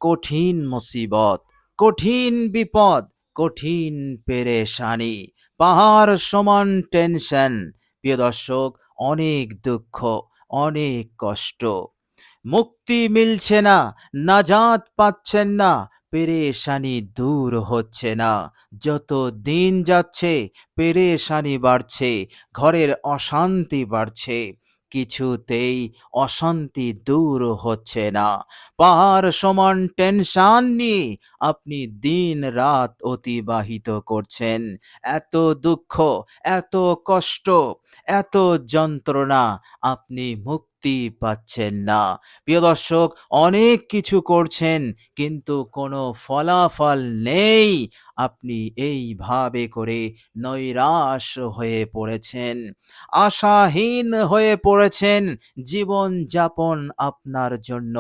কঠিন মুসিবত, কঠিন বিপদ, কঠিন পেরেশানি, পাহাড় সমান টেনশন। প্রিয় দর্শক, অনেক দুঃখ, অনেক কষ্ট, মুক্তি মিলছে না, নাজাত পাচ্ছেন না, পেরেশানি দূর হচ্ছে না। যত দিন যাচ্ছে পেরেশানি বাড়ছে, ঘরের অশান্তি বাড়ছে, কিছুতেই অশান্তি দূর হচ্ছে না। পাহাড় সমান টেনশন নিয়ে আপনি দিন রাত অতিবাহিত করছেন। এত দুঃখ, এত কষ্ট, এত যন্ত্রণা, আপনি মুক্তি পাচ্ছেন না। প্রিয় দর্শক, অনেক কিছু করছেন কিন্তু কোনো ফলাফল নেই। আপনি এইভাবে করে নৈরাশ হয়ে পড়েছেন, আশাহীন হয়ে পড়েছেন। জীবনযাপন আপনার জন্য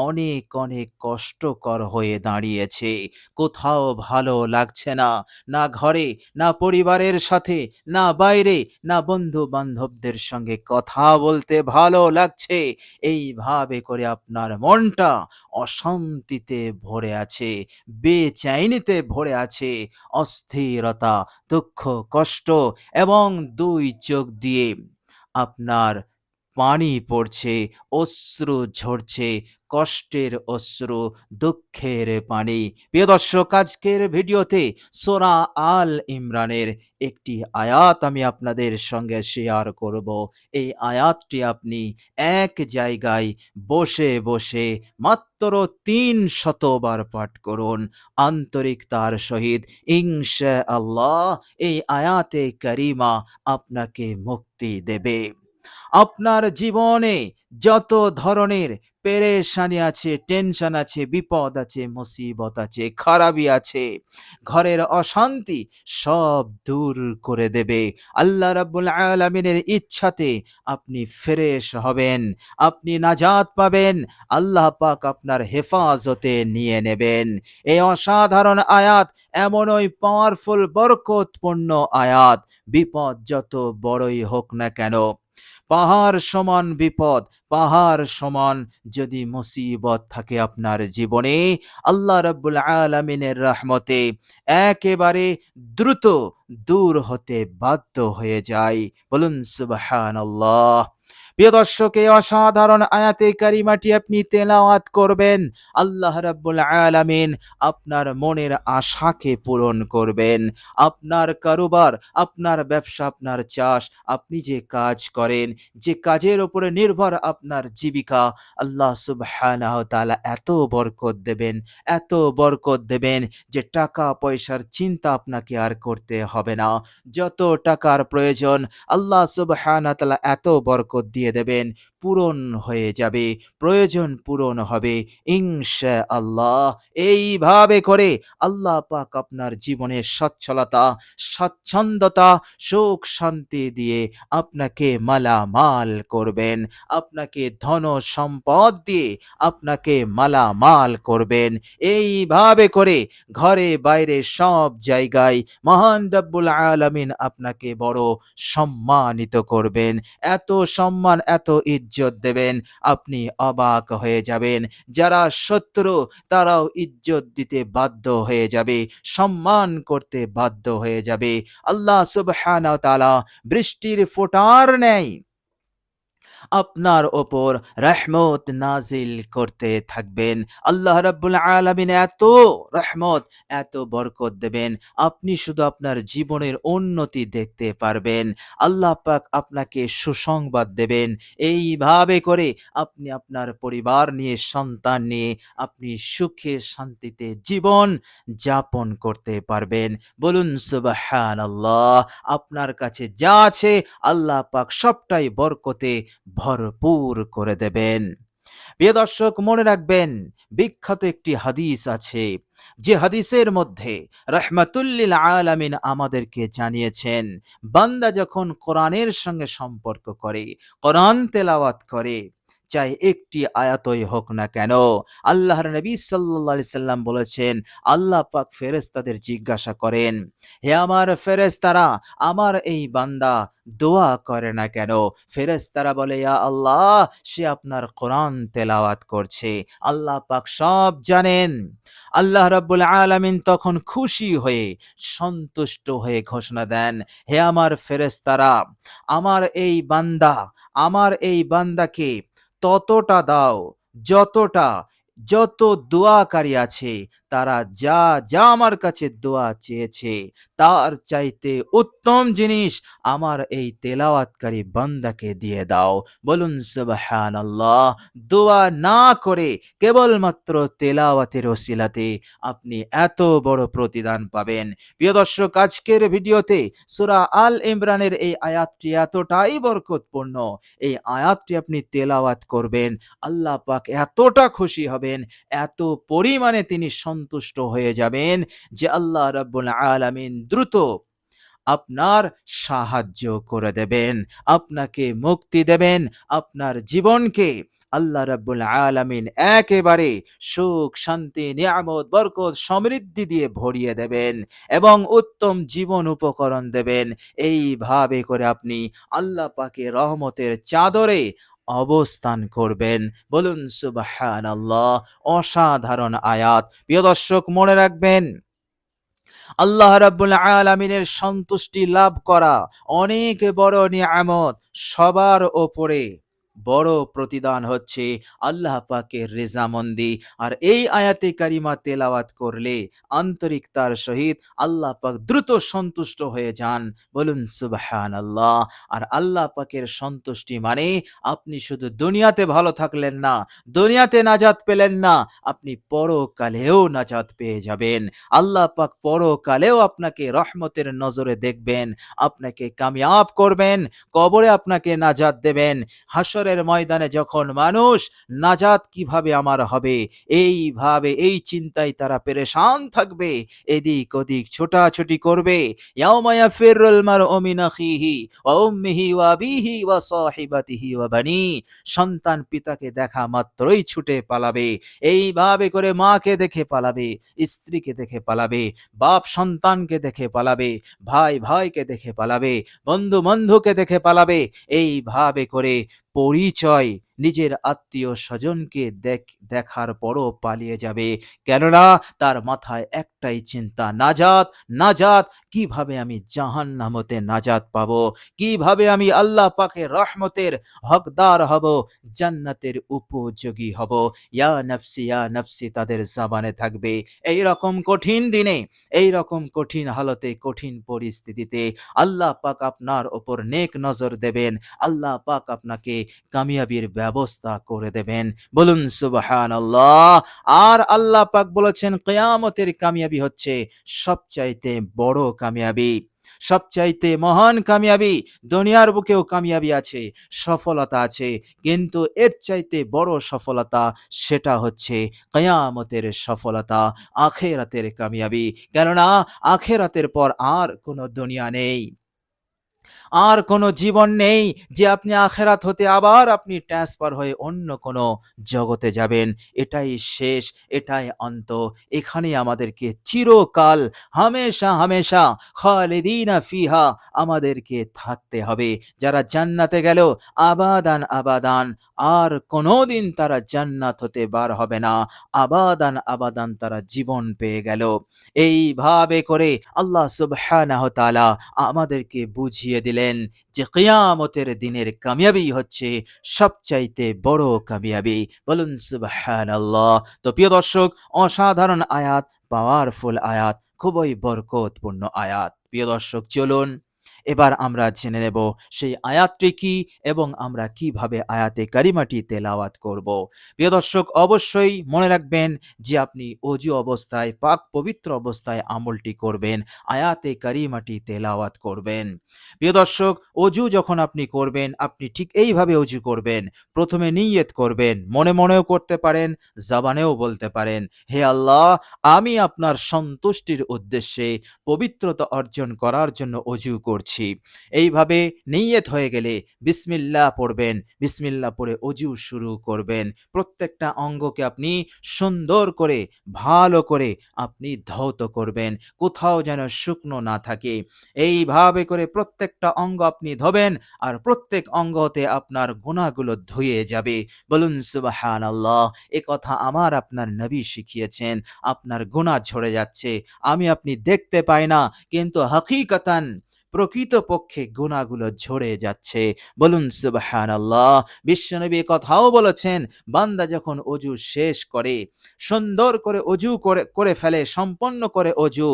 অনেক অনেক কষ্টকর হয়ে দাঁড়িয়েছে। কোথাও ভালো লাগছে না, না ঘরে, না পরিবারের সাথে, না বাইরে, না বন্ধু বান্ধবদের সঙ্গে কথা বলতে ভালো লাগছে। এইভাবে করে আপনার মনটা অশান্তিতে ভরে আছে, বেচैनिতে ভরে আছে, অস্থিরতা, দুঃখ, কষ্ট এবং দুই চোখ দিয়ে আপনার পানি পড়ছে, অশ্রু ঝরছে, কষ্টের অশ্রু, দুঃখের পানি। প্রিয় দর্শক, আজকের ভিডিওতে সূরা আল ইমরানের একটি আয়াত আমি আপনাদের সঙ্গে শেয়ার করব। এই আয়াতটি আপনি এক জায়গায় বসে বসে মাত্র ৩০০ বার পাঠ করুন আন্তরিকতার সহিত। ইনশাআল্লাহ এই আয়াতে কারিমা আপনাকে মুক্তি দেবে। আপনার জীবনে যত ধরনের পেরেশানি আছে, টেনশন আছে, বিপদ আছে, মুসিবত আছে, খারাপি আছে, ঘরের অশান্তি, সব দূর করে দেবে। আল্লাহ রাব্বুল আলামিনের ইচ্ছাতে আপনি ফ্রেশ হবেন, আপনি নাজাত পাবেন, আল্লাহ পাক আপনার হেফাজতে নিয়ে নেবেন। এই অসাধারণ আয়াত এমনই পাওয়ারফুল বরকতপূর্ণ আয়াত, বিপদ যত বড়ই হোক না কেন, পাহাড় সমান বিপদ, পাহাড় সমান যদি মুসিবত থাকে আপনার জীবনে, আল্লাহ রাব্বুল আলামিনের রহমতে একেবারে দ্রুত দূর হতে বাধ্য হয়ে যায়। বলুন সুবহানাল্লাহ। প্রিয় দর্শক, এই অসাধারণ আয়াতে কারিমাটি আপনি তেলাওয়াত করবেন, আল্লাহ রাব্বুল আলামিন আপনার মনের আশাকে পূরণ করবেন। আপনার কারোবার, আপনার ব্যবসা, আপনার চাষ, আপনি যে কাজ করেন, যে কাজের উপরে নির্ভর আপনার জীবিকা, আল্লাহ সুবহানাহু ওয়া তাআলা এত বরকত দেবেন, এত বরকত দেবেন যে টাকা পয়সার চিন্তা আপনাকে আর করতে হবে না। যত টাকার প্রয়োজন আল্লাহ সুবহানাহু ওয়া তাআলা এত বরকত দিয়ে দেবেন, পূরণ হয়ে যাবে, প্রয়োজন পূরণ হবে ইনশাআল্লাহ। এইভাবে করে আল্লাহ পাক আপনার জীবনে সচ্ছলতা, স্বচ্ছন্দতা, সুখ শান্তি দিয়ে আপনাকে মালামাল করবেন, আপনাকে ধন সম্পদ দিয়ে আপনাকে মালামাল করবেন। এইভাবে করে ঘরে বাইরে সব জায়গায় মহান রব্বুল আলামিন আপনাকে বড় সম্মানিত করবেন। এত সম্মান, এত ইজ্জত দেবেন, আপনি অবাক হয়ে যাবেন। যারা শত্রু তারাও ইজ্জত দিতে বাধ্য হয়ে যাবে, সম্মান করতে বাধ্য হয়ে যাবে। আল্লাহ সুবহানাহু ওয়া তাআলা বৃষ্টির ফোঁটার ন্যায় আপনার ওপর রহমত নাজিল করতে থাকবেন। আল্লাহ রাব্বুল আলামিন এত রহমত, এত বরকত দেবেন, আপনি শুধু আপনার জীবনের উন্নতি দেখতে পারবেন। আল্লাহ পাক আপনাকে সুসংবাদ দেবেন। এইভাবে করে আপনি আপনার পরিবার নিয়ে, সন্তান নিয়ে আপনি সুখে শান্তিতে জীবন যাপন করতে পারবেন। বলুন সুবহানাল্লাহ। আপনার কাছে যা আছে আল্লাহ পাক সবটাই বরকতে ভরপুর করে দেবেন। প্রিয় দর্শক, মনে রাখবেন, বিখ্যাত একটি হাদিস আছে, যে হাদিসের মধ্যে রাহমাতুল্লিল আলামিন আমাদেরকে জানিয়েছেন, বান্দা যখন কোরআনের সঙ্গে সম্পর্ক করে, কোরআন তেলাওয়াত করে, চাই একটি আয়াতই হোক না কেন। আল্লাহর নবী সাল্লাল্লাহু আলাইহি সাল্লাম বলেছেন, আল্লাহ পাক ফেরেশতাদের জিজ্ঞাসা করেন, হে আমার ফেরেশতারা, আমার এই বান্দা দোয়া করে না কেন? ফেরেশতারা বলে, ইয়া আল্লাহ, সে আপনার কোরআন তেলাওয়াত করছে। আল্লাহ পাক সব জানেন। আল্লাহ রাব্বুল আলামিন তখন খুশি হয়ে, সন্তুষ্ট হয়ে ঘোষণা দেন, হে আমার ফেরেশতারা, আমার এই বান্দা, আমার এই বান্দাকে ততটা দাও, যতটা, যত দোয়াকারী আছে তারা যা যা আমার কাছে দোয়া চেয়েছে, তার চাইতে উত্তম জিনিস আমার এই তেলাওয়াতকারী বান্দাকে দিয়ে দাও। বলুন সুবহানাল্লাহ। দোয়া না করে কেবলমাত্র তেলাওয়াতের ওসিলাতে আপনি এত বড় প্রতিদান পাবেন। প্রিয় দর্শক, আজকের ভিডিওতে সূরা আল ইমরানের এই আয়াতটি এতটাই বরকতপূর্ণ, এই আয়াতটি আপনি তেলাওয়াত করবেন, আল্লাহ পাক এতটা খুশি হবেন, এত পরিমাণে তিনি সন্তুষ্ট হয়ে যাবেন যে আল্লাহ রাব্বুল আলামিন দ্রুত আপনার সাহায্য করে দেবেন, আপনাকে মুক্তি দেবেন, আপনার জীবনকে আল্লাহ রাব্বুল আলামিন একেবারে সুখ, শান্তি, নিয়ামত, বরকত, সমৃদ্ধি দিয়ে ভরিয়ে দেবেন এবং উত্তম জীবন উপকরণ দেবেন। এইভাবে করে আপনি আল্লাহ পাকের রহমতের চাদরে অবস্থান করবেন। বলুন সুবহানাল্লাহ। অসাধারণ আয়াত। প্রিয় দর্শক, মনে রাখবেন, আল্লাহ রাব্বুল আলামিনের সন্তুষ্টি লাভ করা অনেক বড় নিয়ামত। সবার ওপরে বড় প্রতিদান হচ্ছে আল্লাহ পাকের রেজামন্দি। আর এই আয়াতে কারিমা তেলাওয়াত করলে আন্তরিকতার সহিত আল্লাহ পাক দ্রুত সন্তুষ্ট হয়ে যান। বলুন সুবহানাল্লাহ। আর আল্লাহ পাকের সন্তুষ্টি মানে আপনি শুধু দুনিয়াতে ভালো থাকলেন না, দুনিয়াতে নাজাত পেলেন না, আপনি পরকালেও নাজাত পেয়ে যাবেন। আল্লাহ পাক পরকালেও আপনাকে রহমতের নজরে দেখবেন, আপনাকে কামিয়াব করবেন, কবরে আপনাকে নাজাত দেবেন। হাসরের ময়দানে যখন মানুষ নাজাত কিভাবে আমার হবে, এইভাবে এই চিন্তায় তারা পেরেশান থাকবে, এদিক ওদিক ছোটাছুটি করবে। ইয়াউমা ইয়াফিরুল মারউ মিন আখিহি ওয়া উম্মিহি ওয়া আবিহি ওয়া সাহিবাতিহি ওয়া বানি। সন্তান পিতাকে দেখা মাত্রই ছুটে পালাবে। এইভাবে করে মাকে দেখে পালাবে, স্ত্রীকে দেখে পালাবে, বাপ সন্তানকে দেখে পালাবে, ভাই ভাইকে দেখে পালাবে, বন্ধু বন্ধুকে দেখে পালাবে। এইভাবে করে পরিচয় নিজের আত্মীয় স্বজনকে দেখার পরও পালিয়ে যাবে। কেননা তার মাথায় একটাই চিন্তা, নাজাত, নাজাত, কিভাবে আমি জাহান্নাম হতে নাজাত পাবো, কিভাবে আমি আল্লাহ পাকের রহমতের হকদার হব, জান্নাতের উপযোগী হব। ইয়া নফসি তাদের জাবানে থাকবে। এই রকম কঠিন দিনে, এই রকম কঠিন হালতে, কঠিন পরিস্থিতিতে আল্লাহ পাক আপনার ওপর নেক নজর দেবেন, আল্লাহ পাক আপনাকে কামিয়াবির ব্যবস্থা করে দেবেন। বলুন সুবহানাল্লাহ। আর আল্লাহ পাক বলেছেন, কিয়ামতের কামিয়াবি হচ্ছে সবচাইতে বড় কামিয়াবি, সবচাইতে মহান কামিয়াবি। দুনিয়ার বুকেও কামিয়াবি আছে, সফলতা আছে, কিন্তু এর চাইতে বড় সফলতা সেটা হচ্ছে কিয়ামতের সফলতা, আখিরাতের কামিয়াবি। কেননা আখিরাতের পর আর কোনো দুনিয়া নেই, আর কোনো জীবন নেই যে আপনি আখেরাত হতে আবার আপনি ট্রান্সফার হয়ে অন্য কোনো জগতে যাবেন। এটাই শেষ, এটাই অন্ত। এখানেই আমাদেরকে চিরকাল, হামেশা হামেশা, খালিদিনা ফিহা, আমাদেরকে থাকতে হবে। যারা জান্নাতে গেল আবাদান আবাদান, আর কোনোদিন তারা জান্নাত হতে বার হবে না, আবাদান আবাদান তারা জীবন পেয়ে গেল। এইভাবে করে আল্লাহ সুবহানাহু ওয়া তাআলা আমাদেরকে বুঝিয়ে দিলেন যে কিয়ামতের দিনের কামিয়াবি হচ্ছে সবচাইতে বড় কামিয়াবি। বলুন সুবহানাল্লাহ। তো প্রিয় দর্শক, অসাধারণ আয়াত, পাওয়ারফুল আয়াত, খুবই বরকতপূর্ণ আয়াত। প্রিয় দর্শক, চলুন এবার আমরা জেনে নেব সেই আয়াতটি কি এবং আমরা কিভাবে আয়াতে কারিমাটি তেলাওয়াত করব। প্রিয় দর্শক, অবশ্যই মনে রাখবেন যে আপনি অজু অবস্থায়, পাক পবিত্র অবস্থায় আমলটি করবেন, আয়াতে কারিমাটি তেলাওয়াত করবেন। প্রিয় দর্শক, অজু যখন আপনি করবেন, আপনি ঠিক এইভাবে অজু করবেন। প্রথমে নিয়ত করবেন, মনে মনেও করতে পারেন, জবানেও বলতে পারেন, হে আল্লাহ, আমি আপনার সন্তুষ্টির উদ্দেশ্যে পবিত্রতা অর্জন করার জন্য অজু করছি। করছি। এইভাবে নিয়ত হয়ে গেলে বিসমিল্লাহ পড়বেন, বিসমিল্লাহ পড়ে অজু শুরু করবেন। প্রত্যেকটা অঙ্গকে আপনি সুন্দর করে, ভালো করে আপনি ধৌত করবেন, কোথাও যেন শুকনো না থাকে। এইভাবে করে প্রত্যেকটা অঙ্গ আপনি ধোবেন, আর প্রত্যেক অঙ্গতে আপনার গুনাহগুলো ধুয়ে যাবে। বলুন সুবহানাল্লাহ। এ কথা আমার আপনার নবী শিখিয়েছেন। আপনার গুনাহ ঝরে যাচ্ছে, আমি আপনি দেখতে পাই না, কিন্তু হাকিকাতান প্রকৃতপক্ষে গুনাহগুলো ঝরে যাচ্ছে। বলুন সুবহানাল্লাহ। বিশ্বনবী এ কথাও বলেছেন, বান্দা যখন অজু শেষ করে, সুন্দর করে অজু করে ফেলে, সম্পন্ন করে অজু,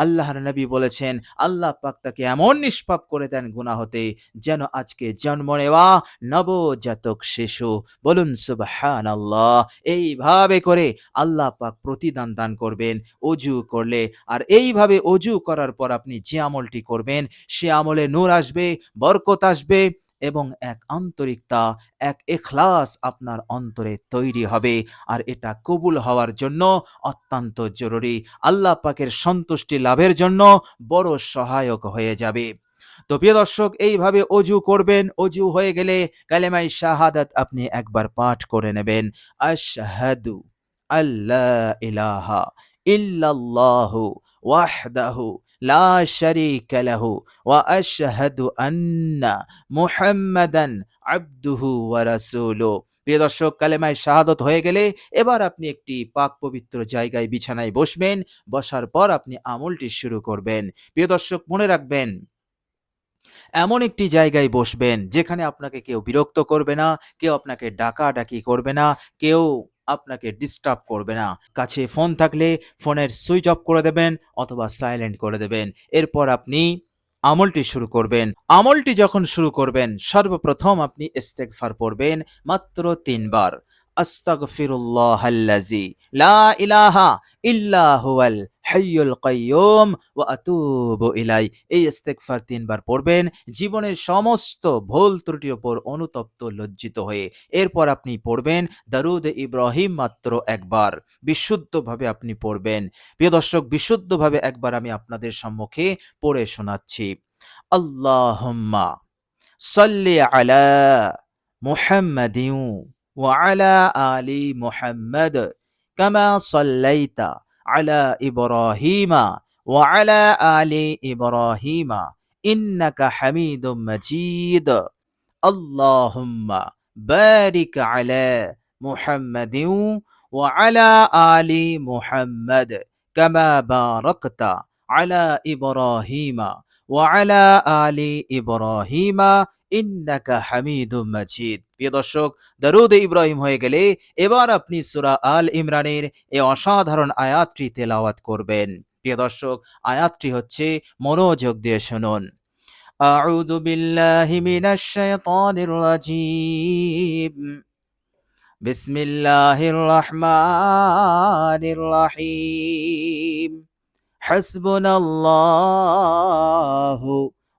আল্লাহর নবী বলেছেন আল্লাহ পাক তাকে এমন নিষ্পাপ করে দেন গুনাহ হতে, যেন আজকে জন্ম নেওয়া নবজাতক শিশু। বলুন সুবহানাল্লাহ। এইভাবে করে আল্লাহ পাক প্রতিদান দান করবেন অজু করলে। আর এইভাবে অজু করার পর আপনি যে আমলটি করবেন, সে আমলে নূর আসবে, বরকত আসবে, এবং এক আন্তরিকতা, এক ইখলাস আপনার অন্তরে তৈরি হবে। আর এটা কবুল হওয়ার জন্য অত্যন্ত জরুরি, আল্লাহ পাকের সন্তুষ্টি লাভের জন্য বড় সহায়ক হয়ে যাবে। তো প্রিয় দর্শক, এইভাবে অজু করবেন। অজু হয়ে গেলে কালেমায়ে শাহাদাত আপনি একবার পাঠ করে নেবেন। আশহাদু আল্লা ইলাহা ইল্লাল্লাহু ওয়াহদাহু লা শারীকা লাহু ওয়া আশহাদু আন্না মুহাম্মাদান আবদুহু ওয়া রাসূলুহু। প্রিয় দর্শক, কালেমায়ে শাহাদাত হয়ে গেলে এবার আপনি একটি পাক পবিত্র জায়গায় বিছানায় বসবেন। বসার পর আপনি আমলটি শুরু করবেন। প্রিয় দর্শক, মনে রাখবেন, এমন একটি জায়গায় বসবেন যেখানে আপনাকে কেউ বিরক্ত করবে না, কেউ আপনাকে ডাকাডাকি করবে না, কেউ আপনাকে ডিস্টার্ব করবে না। কাছে ফোন থাকলে ফোনের সুইচ অফ করে দেবেন অথবা সাইলেন্ট করে দেবেন। এরপর আপনি আমলটি শুরু করবেন। আমলটি যখন শুরু করবেন, সর্বপ্রথম আপনি ইস্তেগফার পড়বেন মাত্র ৩ বার। আস্তাগফিরুল্লাহাল্লাযী লা ইলাহা ইল্লা হুয়াল হাইয়ুল কাইয়্যুম ওয়া আতুবু ইলাই। এই ইস্তেগফার ৩ বার পড়বেন জীবনের সমস্ত ভুল ত্রুটির উপর অনুতপ্ত লজ্জিত হয়ে। এরপর আপনি পড়বেন দরুদ ইব্রাহিম মাত্র ১ বার। বিশুদ্ধভাবে আপনি পড়বেন। প্রিয় দর্শক, বিশুদ্ধভাবে একবার আমি আপনাদের সম্মুখে পড়ে শোনাচ্ছি। আল্লাহুম্মা সাল্লি আলা মুহাম্মাদিন ওয়া আলা আলি মুহাম্মাদ কামা সাল্লাইতা আলা ইব্রাহিমা ওয়া আলা আলি ইব্রাহিমা ইন্নাকা হামিদুম মাজিদ। আল্লাহুম্মা বারিক আলা মুহাম্মাদিন ওয়া আলা আলি মুহাম্মাদ কামা বারাকতা আলা ইব্রাহিমা ওয়া আলা আলি ইব্রাহিমা ইন্নাকা হামিদুম মাজিদ। প্রিয় দর্শক, দরুদ ইব্রাহিম হয়ে গেলে এবার আপনি সূরা আল ইমরানের এই অসাধারণ আয়াতটি তেলাওয়াত করবেন। প্রিয় দর্শক, আয়াতটি হচ্ছে, মনোযোগ দিয়ে শুনুন। আউযু বিল্লাহি মিনাশ শাইতানির রাজীম। বিসমিল্লাহির রহমানির রহিম। হাসবুনাল্লাহু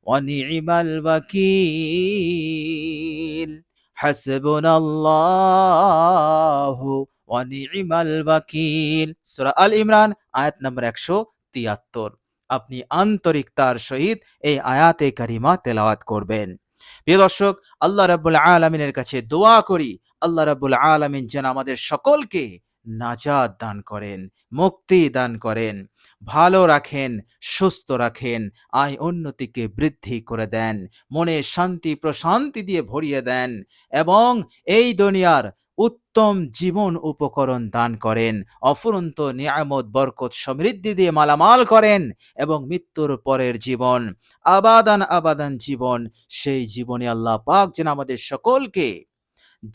ওয়া নি'মাল ওয়াকিল। হাসবুনাল্লাহু ওয়া নি'মাল ওয়াকিল। সূরা আল ইমরান আয়াত নম্বর ১৭৩। আপনি আন্তরিকতার সহিত এই আয়াতে কারিমা তেলাওয়াত করবেন। প্রিয় দর্শক, আল্লাহ রাব্বুল আলামিনের কাছে দোয়া করি, আল্লাহ রাব্বুল আলামিন যেন আমাদের সকলকে নাজাত দান করেন, মুক্তি দান করেন, ভালো রাখেন, সুস্থ রাখেন, আয় উন্নতিকে বৃদ্ধি করে দেন, মনে শান্তি প্রশান্তি দিয়ে ভরিয়ে দেন, এবং এই দুনিয়ার উত্তম জীবন উপকরণ দান করেন, অফুরন্ত নিয়ামত বরকত সমৃদ্ধি দিয়ে মালামাল করেন, এবং মৃত্যুর পরের জীবন, আবাদান আবাদান জীবন, সেই জীবনে আল্লাহ পাক যেন আমাদের সকলকে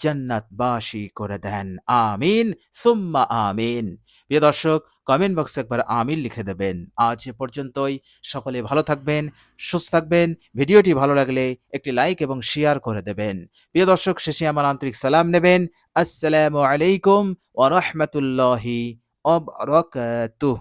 জান্নাতবাসী করে দেন। আমিন সুম্মা আমিন। প্রিয় দর্শক, কমেন্ট বক্সে একবার আমিন লিখে দেবেন। আজ এ পর্যন্তই। সকলে ভালো থাকবেন, সুস্থ থাকবেন। ভিডিওটি ভালো লাগলে একটি লাইক এবং শেয়ার করে দেবেন। প্রিয় দর্শক, শেষে আমার আন্তরিক সালাম নেবেন। আসসালামু আলাইকুম ওয়া রাহমাতুল্লাহি ওয়া বারাকাতুহু।